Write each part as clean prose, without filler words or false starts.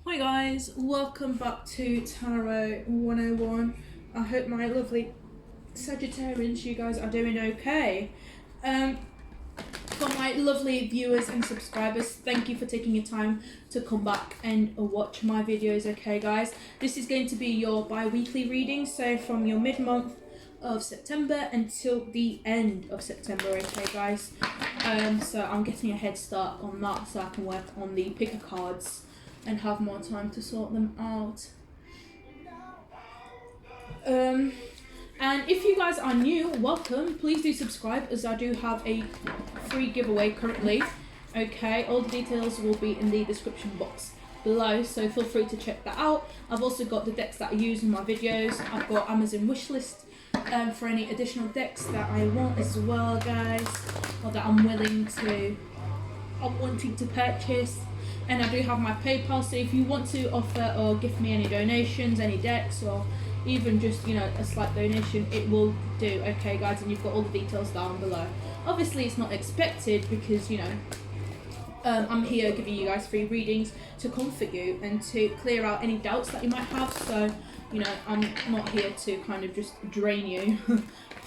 Hi guys, welcome back to Tarot 101. I hope my lovely Sagittarians, you guys are doing okay. For my lovely viewers and subscribers, thank you for taking your time to come back and watch my videos, okay guys. This is going to be your bi-weekly reading, so from your mid-month of September until the end of September, okay guys. So I'm getting a head start on that so I can work on the picker cards and have more time to sort them out. And if you guys are new, welcome. Please do subscribe, as I do have a free giveaway currently. Okay, all the details will be in the description box below, so feel free to check that out. I've also got the decks that I use in my videos. I've got Amazon wishlist for any additional decks that I want as well, guys, or that I'm wanting to purchase. And I do have my PayPal, so if you want to offer or gift me any donations, any decks, or even just, you know, a slight donation, it will do, okay guys, and you've got all the details down below. Obviously it's not expected because, you know, I'm here giving you guys free readings to comfort you and to clear out any doubts that you might have, so, you know, I'm not here to kind of just drain you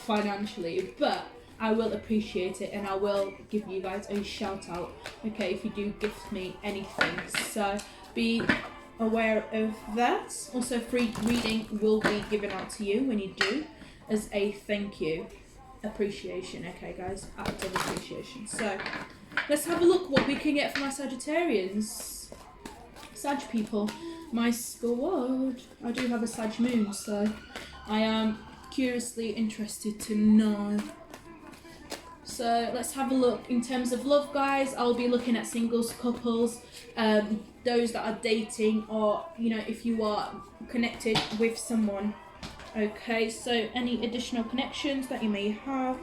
financially, but I will appreciate it and I will give you guys a shout out, okay, if you do gift me anything, so be aware of that. Also, free reading will be given out to you when you do, as a thank you, appreciation, okay guys, active appreciation. So let's have a look what we can get from our Sagittarians. Sag people, my squad. I do have a Sag moon, so I am curiously interested to know. So let's have a look. In terms of love, guys, I'll be looking at singles, couples, those that are dating, or, you know, if you are connected with someone. Okay, so any additional connections that you may have,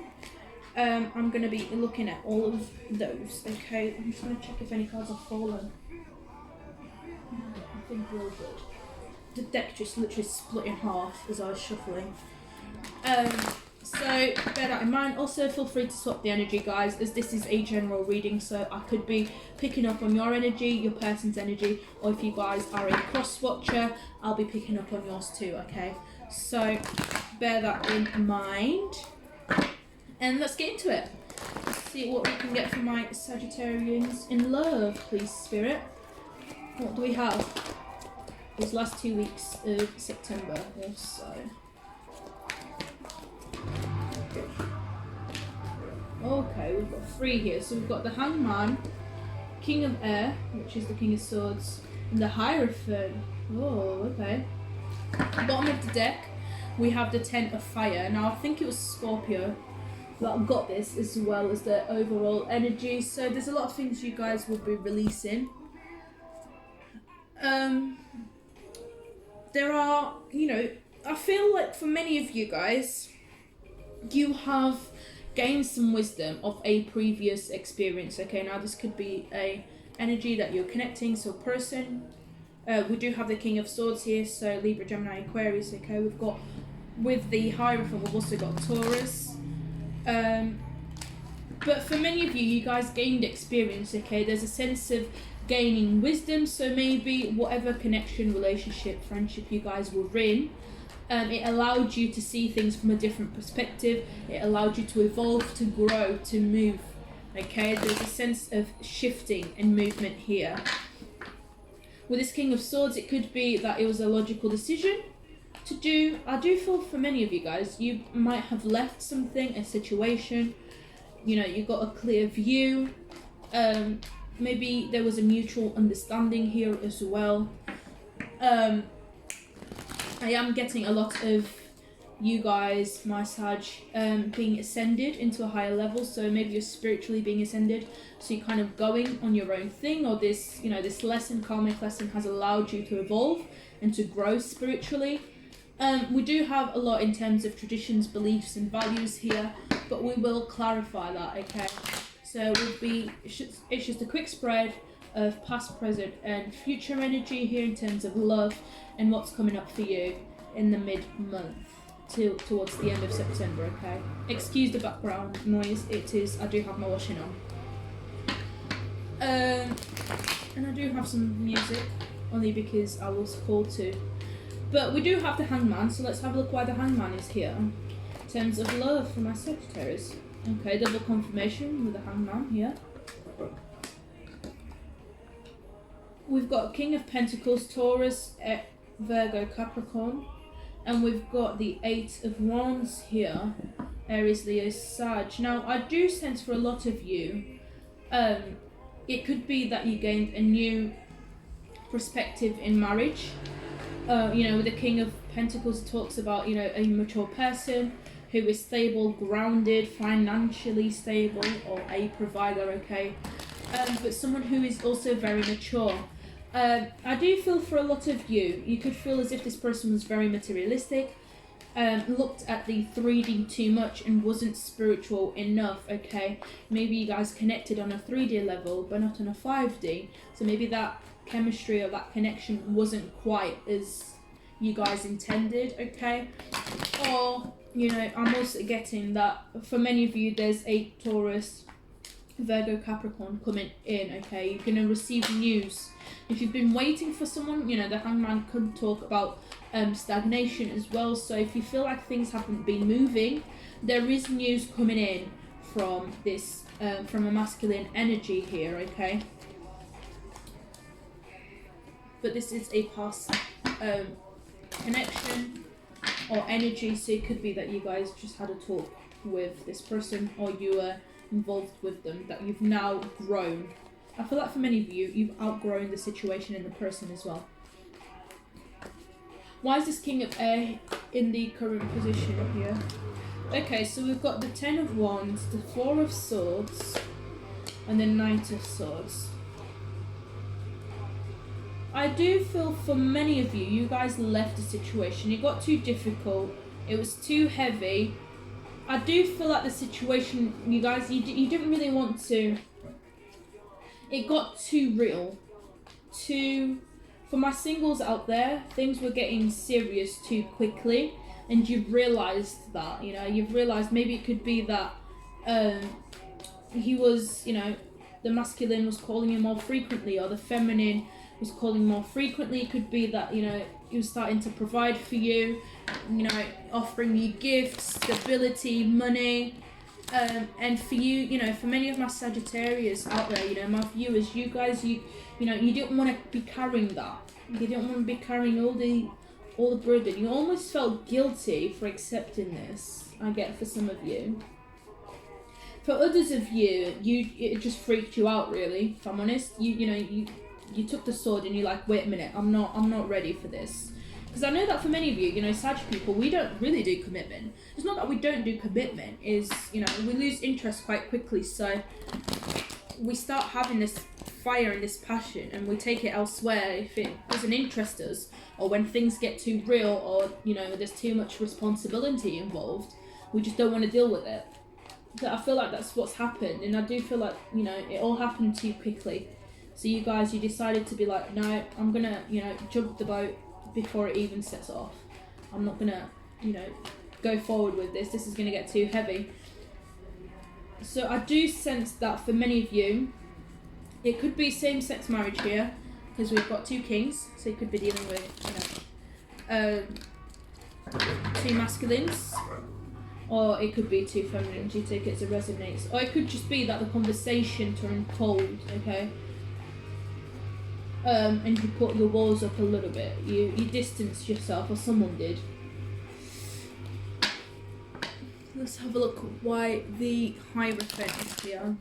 I'm going to be looking at all of those. Okay, I'm just going to check if any cards have fallen. I think we're all good. The deck just literally split in half as I was shuffling. So bear that in mind. Also, feel free to swap the energy, guys, as this is a general reading, so I could be picking up on your energy, your person's energy, or if you guys are a cross-watcher, I'll be picking up on yours too, okay? So bear that in mind. And let's get into it. Let's see what we can get from my Sagittarians in love, please, Spirit. What do we have? These last 2 weeks of September or so. Okay, we've got 3 here. So we've got the Hangman, King of Air, which is the King of Swords, and the Hierophant. Oh, okay. Bottom of the deck, we have the Ten of Fire. Now, I think it was Scorpio that got this, as well as the overall energy. So there's a lot of things you guys will be releasing. There are, you know, I feel like for many of you guys, you have gained some wisdom of a previous experience. Okay, now this could be a energy that you're connecting, so person. We do have the King of Swords here, so Libra, Gemini, Aquarius. Okay, we've got, with the Hierophant, we've also got Taurus. But for many of you, you guys gained experience. Okay, there's a sense of gaining wisdom, so maybe whatever connection, relationship, friendship you guys were in, it allowed you to see things from a different perspective. It allowed you to evolve, to grow, to move. Okay, there's a sense of shifting and movement here. With this King of Swords, it could be that it was a logical decision to do. I do feel for many of you guys, you might have left something, a situation, you know, you got a clear view. Maybe there was a mutual understanding here as well. I am getting a lot of you guys, my Sag, being ascended into a higher level. So maybe you're spiritually being ascended, so you're kind of going on your own thing, or this, you know, this lesson, karmic lesson, has allowed you to evolve and to grow spiritually. We do have a lot in terms of traditions, beliefs and values here, but we will clarify that, okay? So it's just a quick spread of past, present and future energy here in terms of love and what's coming up for you in the mid-month towards the end of September, okay? Excuse the background noise, I do have my washing on. And I do have some music only because I was called to. But we do have the Hangman, so let's have a look why the Hangman is here. In terms of love for my Sagittarius. Okay, double confirmation with the Hangman here. We've got King of Pentacles, Taurus, Virgo, Capricorn. And we've got the Eight of Wands here, Aries, Leo, Sag. Now, I do sense for a lot of you, it could be that you gained a new perspective in marriage. You know, with the King of Pentacles, it talks about, you know, a mature person who is stable, grounded, financially stable, or a provider, okay? But someone who is also very mature. I do feel for a lot of you could feel as if this person was very materialistic, looked at the 3D too much and wasn't spiritual enough, okay? Maybe you guys connected on a 3D level, but not on a 5D. So maybe that chemistry or that connection wasn't quite as you guys intended, okay? Or, you know, I'm also getting that for many of you, there's a Taurus, Virgo, Capricorn coming in, okay? You're going to receive news. If you've been waiting for someone, you know, the Hangman could talk about stagnation as well. So if you feel like things haven't been moving, there is news coming in from this, from a masculine energy here, okay? But this is a past connection or energy, so it could be that you guys just had a talk with this person, or you were involved with them, that you've now grown. I feel like for many of you, you've outgrown the situation and the person as well. Why is this King of Air in the current position here? Okay, so we've got the Ten of Wands, the Four of Swords, and the Knight of Swords. I do feel for many of you, you guys left the situation. It got too difficult. It was too heavy. I do feel like the situation, you guys, you didn't really want to. It got too real. For my singles out there, things were getting serious too quickly. And you've realised that, you know, you've realised maybe it could be that he was, you know, the masculine was calling him more frequently, or the feminine was calling more frequently. It could be that, you know, he was starting to provide for you, you know, offering you gifts, stability, money. And for you, you know, for many of my Sagittarius out there, you know, my viewers, you guys, you know, you didn't want to be carrying that. You didn't want to be carrying all the burden. You almost felt guilty for accepting this. I get for some of you. For others of you, it just freaked you out, really. If I'm honest, you took the sword and you're like, wait a minute, I'm not ready for this. Because I know that for many of you, you know, Sag people, we don't really do commitment. It's not that we don't do commitment, is, you know, we lose interest quite quickly. So we start having this fire and this passion, and we take it elsewhere if it doesn't interest us, or when things get too real, or, you know, there's too much responsibility involved, we just don't want to deal with it. But I feel like that's what's happened, and I do feel like, you know, it all happened too quickly. So you guys, you decided to be like, no, I'm gonna, you know, jump the boat before it even sets off. I'm not gonna, you know, go forward with this. This is gonna get too heavy. So I do sense that for many of you, it could be same-sex marriage here, because we've got two kings, so you could be dealing with, you know, two masculines, or it could be two feminines. You take it as it resonates, or it could just be that the conversation turned cold, okay? And you put your walls up a little bit. You distanced yourself, or someone did. Let's have a look why the Hierophant is here.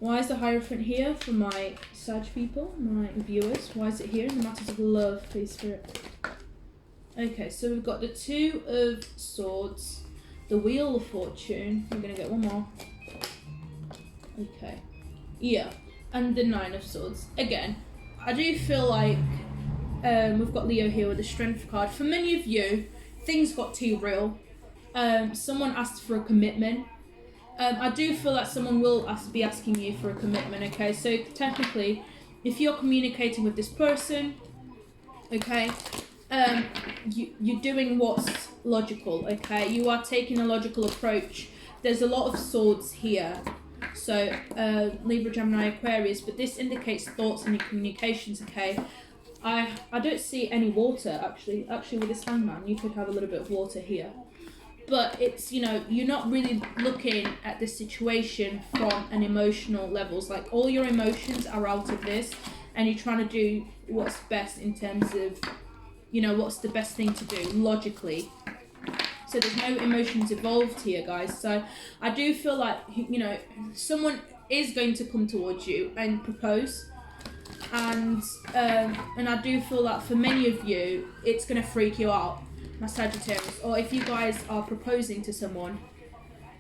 Why is the Hierophant here for my Sag people, my viewers? Why is it here in the matters of love, please, Spirit? Okay, so we've got the Two of Swords, the Wheel of Fortune. We're going to get one more. Okay. Yeah. And the Nine of Swords. Again, I do feel like we've got Leo here with the Strength card. For many of you, things got too real. Someone asked for a commitment. I do feel like someone will be asking you for a commitment, okay? So technically, if you're communicating with this person, okay, you're doing what's logical, okay? You are taking a logical approach. There's a lot of swords here. So Libra, Gemini, Aquarius, but this indicates thoughts and your communications, okay? I don't see any water, actually with this Hangman. You could have a little bit of water here. But it's, you know, you're not really looking at the situation from an emotional levels. Like, all your emotions are out of this, and you're trying to do what's best in terms of, you know, what's the best thing to do logically. So there's no emotions involved here, guys. So I do feel like, you know, someone is going to come towards you and propose. And I do feel that for many of you, it's going to freak you out, my Sagittarius. Or if you guys are proposing to someone,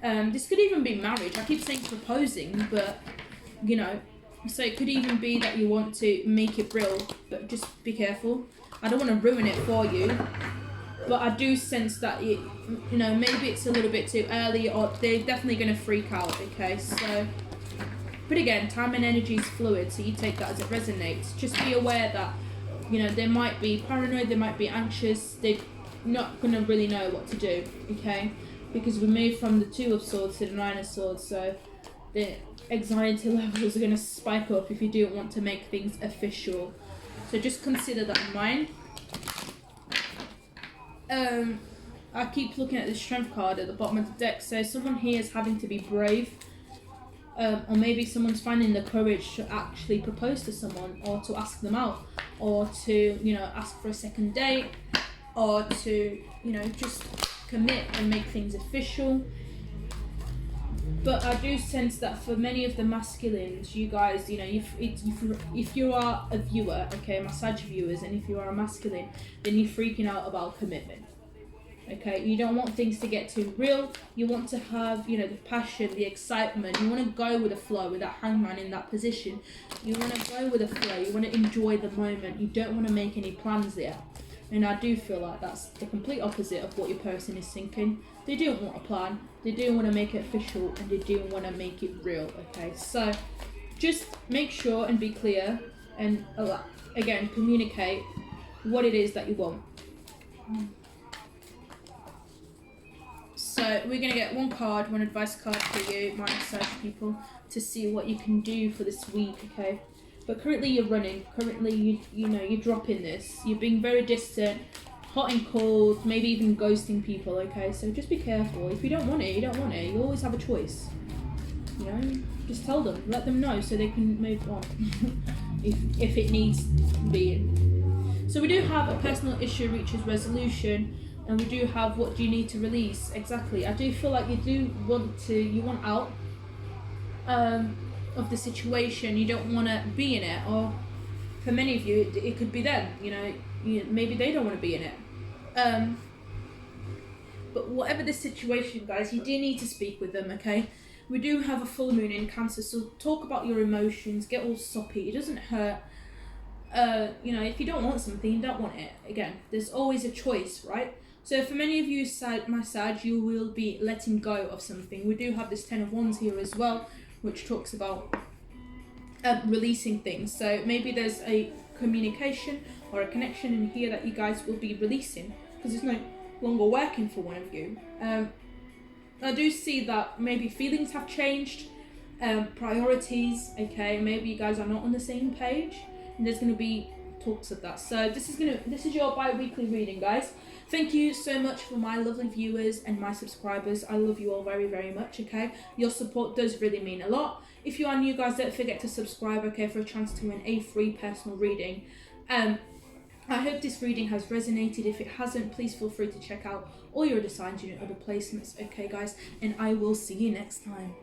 this could even be marriage. I keep saying proposing, but, you know, so it could even be that you want to make it real, but just be careful. I don't want to ruin it for you, but I do sense that, you know, maybe it's a little bit too early, or they're definitely going to freak out, okay? So, but again, time and energy is fluid, so you take that as it resonates. Just be aware that, you know, they might be paranoid, they might be anxious, they're not going to really know what to do, okay? Because we move from the Two of Swords to the Nine of Swords, so the anxiety levels are going to spike up if you do want to make things official. So just consider that in mind. I keep looking at the Strength card at the bottom of the deck, so someone here is having to be brave. Or maybe someone's finding the courage to actually propose to someone, or to ask them out, or to, you know, ask for a second date, or to, you know, just commit and make things official. But I do sense that for many of the masculines, you guys, you know, if you are a viewer, okay, my Sag viewers, and if you are a masculine, then you're freaking out about commitment. Okay, you don't want things to get too real. You want to have, you know, the passion, the excitement. You want to go with the flow with that Hangman in that position. You want to go with the flow. You want to enjoy the moment. You don't want to make any plans there. And I do feel like that's the complete opposite of what your person is thinking. They do want a plan. They do want to make it official, and they do want to make it real. Okay, so just make sure and be clear, and again, communicate what it is that you want. So we're going to get one card, one advice card for you, my Sag people, to see what you can do for this week, okay? But currently you're running, currently you know, you're dropping this, you're being very distant, hot and cold, maybe even ghosting people, okay? So just be careful. If you don't want it, you don't want it. You always have a choice, you know? Just tell them, let them know so they can move on, if it needs being. So we do have a personal issue reaches resolution, and we do have what do you need to release. Exactly. I do feel like you want out of the situation. You don't want to be in it, or for many of you, it could be them. You know, maybe they don't want to be in it. But whatever the situation, guys, you do need to speak with them, okay? We do have a full moon in Cancer, so talk about your emotions, get all soppy. It doesn't hurt. You know, if you don't want something, you don't want it. Again, there's always a choice, right? So for many of you, my Sag, you will be letting go of something. We do have this 10 of Wands here as well, which talks about releasing things. So maybe there's a communication or a connection in here that you guys will be releasing, because it's no longer working for one of you. I do see that maybe feelings have changed, priorities, okay? Maybe you guys are not on the same page, and there's going to be talks of that. So this is your bi-weekly reading, guys. Thank you so much for my lovely viewers and my subscribers. I love you all very, very much, okay? Your support does really mean a lot. If you are new, guys, don't forget to subscribe, okay, for a chance to win a free personal reading. I hope this reading has resonated. If it hasn't, please feel free to check out all your other signs, your other placements, okay, guys? And I will see you next time.